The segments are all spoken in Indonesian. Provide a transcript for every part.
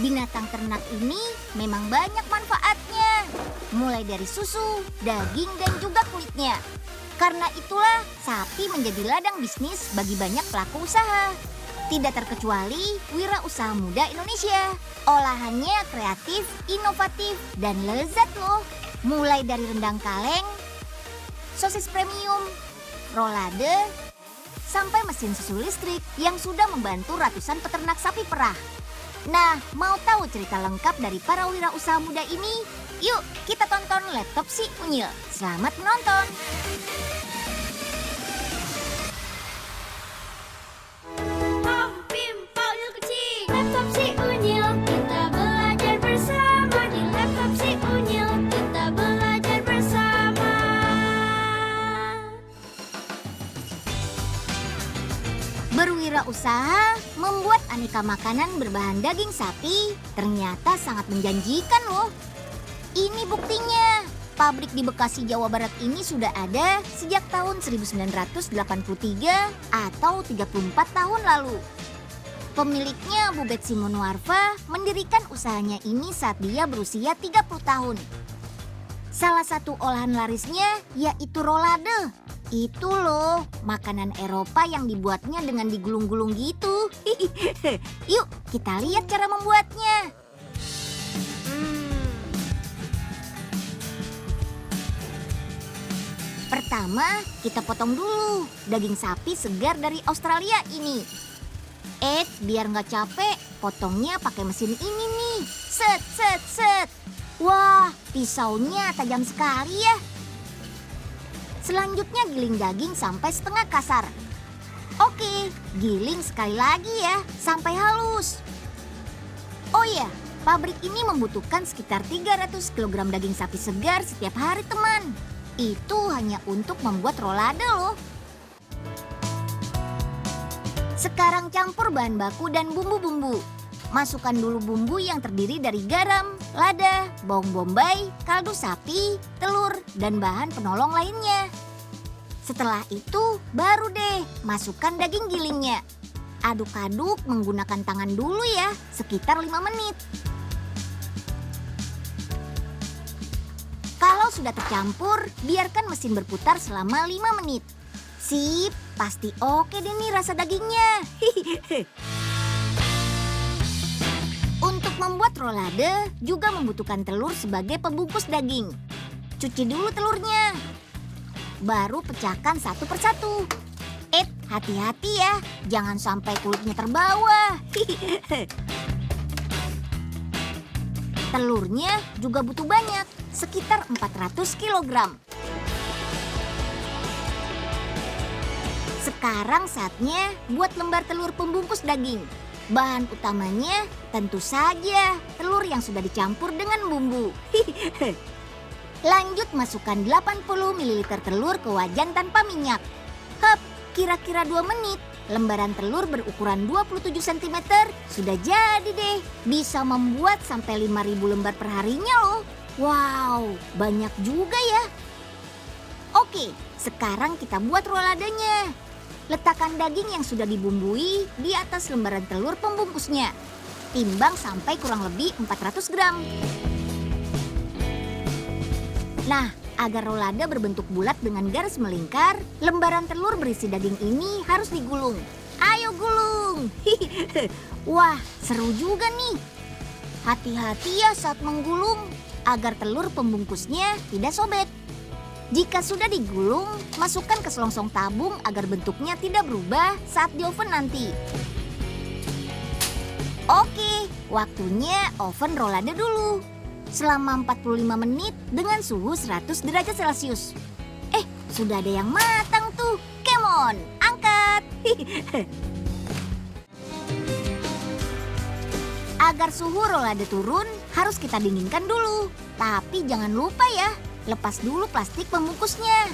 Binatang ternak ini memang banyak manfaatnya. Mulai dari susu, daging, dan juga kulitnya. Karena itulah sapi menjadi ladang bisnis bagi banyak pelaku usaha. Tidak terkecuali wirausaha muda Indonesia. Olahannya kreatif, inovatif, dan lezat loh. Mulai dari rendang kaleng, sosis premium, rolade, sampai mesin susu listrik yang sudah membantu ratusan peternak sapi perah. Nah, mau tahu cerita lengkap dari para wirausaha muda ini? Yuk, kita tonton Laptop Si Unyil. Selamat menonton! Laptop Si Unyil, kita belajar bersama. Di Laptop Si Unyil, kita belajar bersama. Berwirausaha membuat aneka makanan berbahan daging sapi ternyata sangat menjanjikan loh. Ini buktinya. Pabrik di Bekasi, Jawa Barat ini sudah ada sejak tahun 1983 atau 34 tahun lalu. Pemiliknya Bu Betsy Monoarfa mendirikan usahanya ini saat dia berusia 30 tahun. Salah satu olahan larisnya yaitu rolade. Itu loh, makanan Eropa yang dibuatnya dengan digulung-gulung gitu. Yuk, kita lihat cara membuatnya. Pertama, kita potong dulu daging sapi segar dari Australia ini. Biar nggak capek, potongnya pakai mesin ini nih. Set, set, set. Wah, pisaunya tajam sekali ya. Selanjutnya giling daging sampai setengah kasar. Oke, giling sekali lagi ya, sampai halus. Oh iya, pabrik ini membutuhkan sekitar 300 kg daging sapi segar setiap hari teman. Itu hanya untuk membuat rolade loh. Sekarang campur bahan baku dan bumbu-bumbu. Masukkan dulu bumbu yang terdiri dari garam, lada, bawang bombay, kaldu sapi, telur, dan bahan penolong lainnya. Setelah itu baru deh masukkan daging gilingnya. Aduk-aduk menggunakan tangan dulu ya, sekitar 5 menit. Kalau sudah tercampur, biarkan mesin berputar selama 5 menit. Sip, pasti oke deh nih rasa dagingnya. Untuk membuat rolade juga membutuhkan telur sebagai pembungkus daging. Cuci dulu telurnya. Baru pecahkan satu persatu. Hati-hati ya, jangan sampai kulitnya terbawa. Telurnya juga butuh banyak, sekitar 400 kg. Sekarang saatnya buat lembar telur pembungkus daging. Bahan utamanya tentu saja telur yang sudah dicampur dengan bumbu. Lanjut masukkan 80 ml telur ke wajan tanpa minyak. Hap, kira-kira 2 menit. Lembaran telur berukuran 27 cm sudah jadi deh. Bisa membuat sampai 5.000 lembar per harinya loh. Wow, banyak juga ya. Oke, sekarang kita buat roladenya. Letakkan daging yang sudah dibumbui di atas lembaran telur pembungkusnya. Timbang sampai kurang lebih 400 gram. Nah, agar rolade berbentuk bulat dengan garis melingkar, lembaran telur berisi daging ini harus digulung. Ayo gulung! Wah, seru juga nih. Hati-hati ya saat menggulung, agar telur pembungkusnya tidak sobek. Jika sudah digulung, masukkan ke selongsong tabung agar bentuknya tidak berubah saat di oven nanti. Oke, waktunya oven rolade dulu. Selama 45 menit dengan suhu 100 derajat Celcius. Sudah ada yang matang tuh. Come on, angkat. Agar suhu rolade turun, harus kita dinginkan dulu. Tapi jangan lupa ya, lepas dulu plastik pembungkusnya.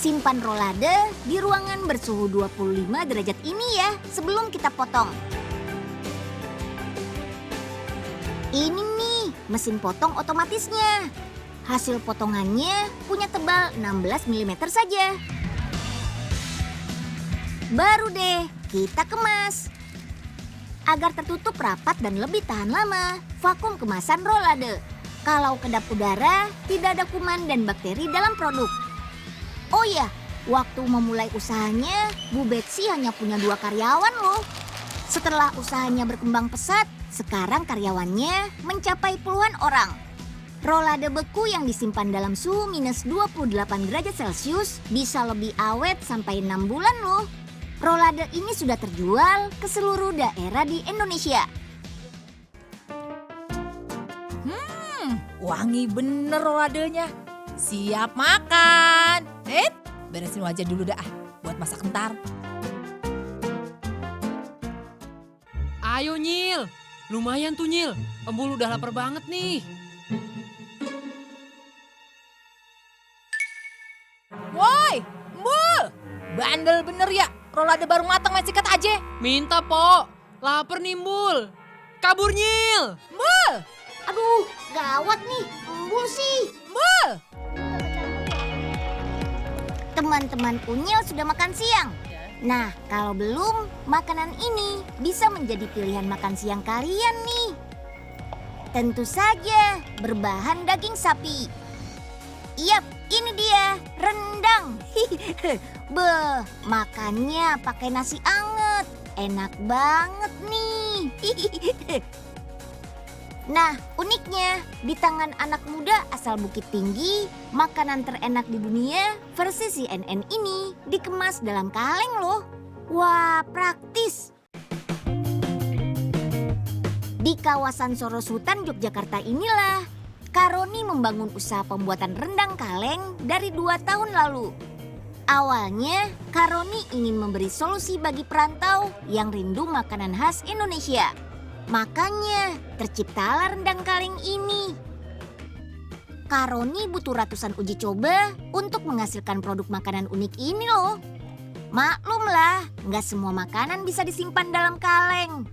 Simpan rolade di ruangan bersuhu 25 derajat ini ya, sebelum kita potong. Ini nih, mesin potong otomatisnya. Hasil potongannya punya tebal 16 mm saja. Baru deh kita kemas. agar tertutup rapat dan lebih tahan lama. Vakum kemasan rolade. Kalau kedap udara, tidak ada kuman dan bakteri dalam produk. Oh iya, waktu memulai usahanya, Bu Betsy hanya punya 2 karyawan loh. Setelah usahanya berkembang pesat, sekarang karyawannya mencapai puluhan orang. Rolade beku yang disimpan dalam suhu minus 28 derajat Celcius bisa lebih awet sampai 6 bulan loh. Rolade ini sudah terjual ke seluruh daerah di Indonesia. Wangi bener roladenya. Siap makan. Beresin wajah dulu dah buat masak ntar. Ayo Nyil, lumayan tuh Nyil. Embul udah lapar banget nih. Woi, Mbul. Bandel bener ya. Rolade baru matang main sikat aja. Minta po, lapar nih Embul. Kabur Nyil. Mbul, Aduh, gawat nih, embul sih. Mbul. Teman-teman Unyil sudah makan siang. Nah, kalau belum, makanan ini bisa menjadi pilihan makan siang kalian nih. Tentu saja berbahan daging sapi. Yap, ini dia, rendang. Beh, makannya pakai nasi anget. Enak banget nih. Nah, uniknya, di tangan anak muda asal Bukit Tinggi, makanan terenak di dunia versi CNN ini dikemas dalam kaleng loh. Wah, praktis. Di kawasan Soros Hutan, Yogyakarta inilah, Karoni membangun usaha pembuatan rendang kaleng dari 2 tahun lalu. Awalnya, Karoni ingin memberi solusi bagi perantau yang rindu makanan khas Indonesia. Makanya terciptalah rendang kaleng ini. Karoni butuh ratusan uji coba untuk menghasilkan produk makanan unik ini loh. Maklumlah, nggak semua makanan bisa disimpan dalam kaleng.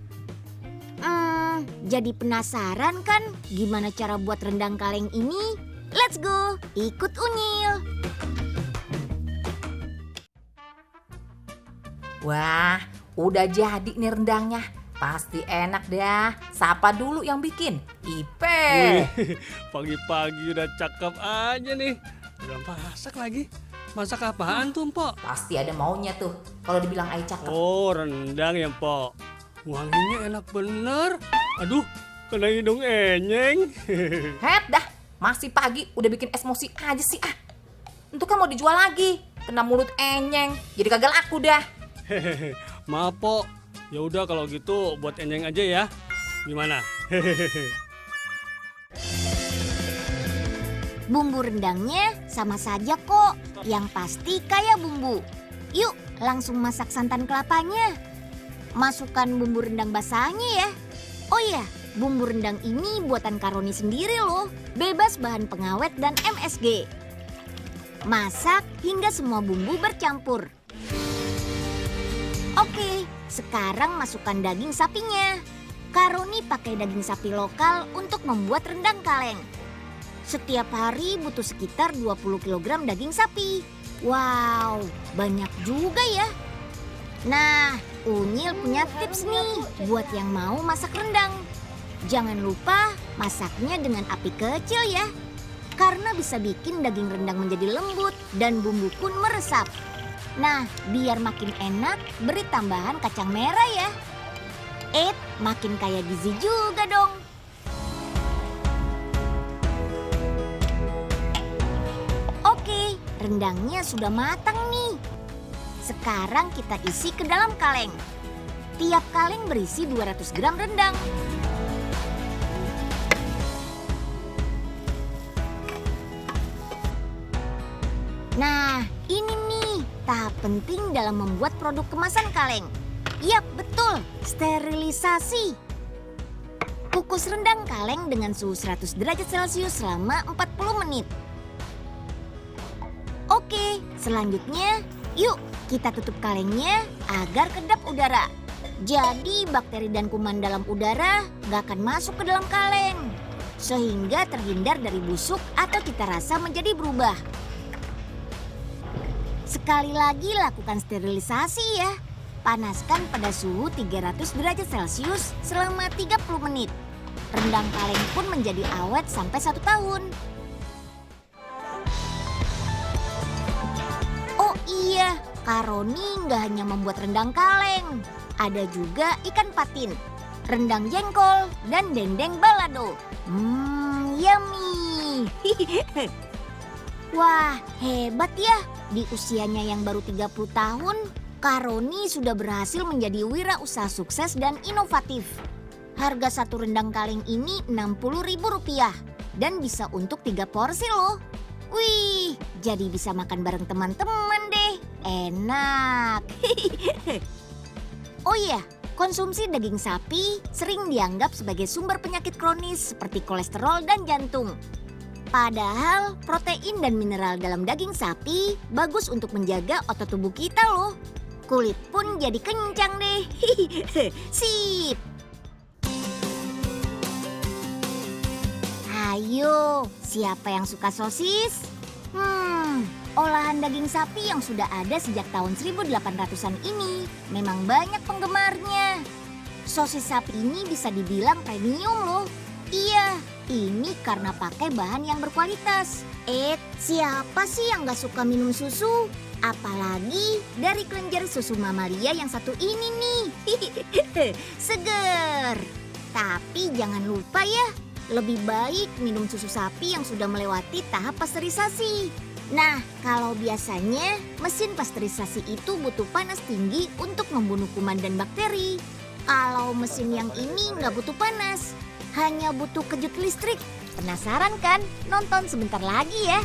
Jadi penasaran kan gimana cara buat rendang kaleng ini? Let's go, ikut Unyil. Wah, udah jadi nih rendangnya. Pasti enak dah. Sapa dulu yang bikin. Ipe. Wih, pagi-pagi udah cakep aja nih. Udah masak lagi. Masak apaan tuh, Mpok? Pasti ada maunya tuh kalau dibilang Ai cakep. Oh, rendang ya, Mpok. Wanginya enak bener. Aduh, kena hidung enyeng. Het dah, masih pagi udah bikin emosi aja sih ah. Itu kan mau dijual lagi. Kena mulut enyeng. Jadi kagak laku dah. Hehehe, maaf, Pok. Ya udah kalau gitu buat enyeng aja ya. Gimana? Bumbu rendangnya sama saja kok, yang pasti kaya bumbu. Yuk langsung masak santan kelapanya. Masukkan bumbu rendang basahnya ya. Oh iya, bumbu rendang ini buatan Karoni sendiri loh. Bebas bahan pengawet dan MSG. Masak hingga semua bumbu bercampur. Oke, sekarang masukkan daging sapinya. Karoni pakai daging sapi lokal untuk membuat rendang kaleng. Setiap hari butuh sekitar 20 kg daging sapi. Wow, banyak juga ya. Nah, Unyil punya tips nih buat yang mau masak rendang. Jangan lupa masaknya dengan api kecil ya. Karena bisa bikin daging rendang menjadi lembut dan bumbu pun meresap. Nah, biar makin enak, beri tambahan kacang merah ya. Makin kaya gizi juga dong. Oke, rendangnya sudah matang nih. Sekarang kita isi ke dalam kaleng. Tiap kaleng berisi 200 gram rendang. Nah, ini nih tahap penting dalam membuat produk kemasan kaleng. Yap, betul, sterilisasi. Kukus rendang kaleng dengan suhu 100 derajat Celcius selama 40 menit. Oke, selanjutnya yuk kita tutup kalengnya agar kedap udara. Jadi bakteri dan kuman dalam udara gak akan masuk ke dalam kaleng. Sehingga terhindar dari busuk atau cita rasa menjadi berubah. Sekali lagi lakukan sterilisasi ya. Panaskan pada suhu 300 derajat Celcius selama 30 menit. Rendang kaleng pun menjadi awet sampai 1 tahun. Oh iya, Kak Roni nggak hanya membuat rendang kaleng. Ada juga ikan patin, rendang jengkol, dan dendeng balado. Yummy. Wah, hebat ya. Di usianya yang baru 30 tahun, Kak Roni sudah berhasil menjadi wirausaha sukses dan inovatif. Harga satu rendang kaleng ini Rp60.000 dan bisa untuk 3 porsi loh. Wih, jadi bisa makan bareng teman-teman deh. Enak. Oh iya, konsumsi daging sapi sering dianggap sebagai sumber penyakit kronis seperti kolesterol dan jantung. Padahal protein dan mineral dalam daging sapi bagus untuk menjaga otot tubuh kita loh. Kulit pun jadi kencang deh. Sip. Ayo, siapa yang suka sosis? Olahan daging sapi yang sudah ada sejak tahun 1800-an ini memang banyak penggemarnya. Sosis sapi ini bisa dibilang premium loh. Iya, ini karena pakai bahan yang berkualitas. Siapa sih yang gak suka minum susu? Apalagi dari kelenjar susu mamalia yang satu ini nih. Seger. Tapi jangan lupa ya, lebih baik minum susu sapi yang sudah melewati tahap pasteurisasi. Nah, kalau biasanya mesin pasteurisasi itu butuh panas tinggi untuk membunuh kuman dan bakteri. Kalau mesin yang ini nggak butuh panas, hanya butuh kejut listrik. Penasaran kan? Nonton sebentar lagi ya.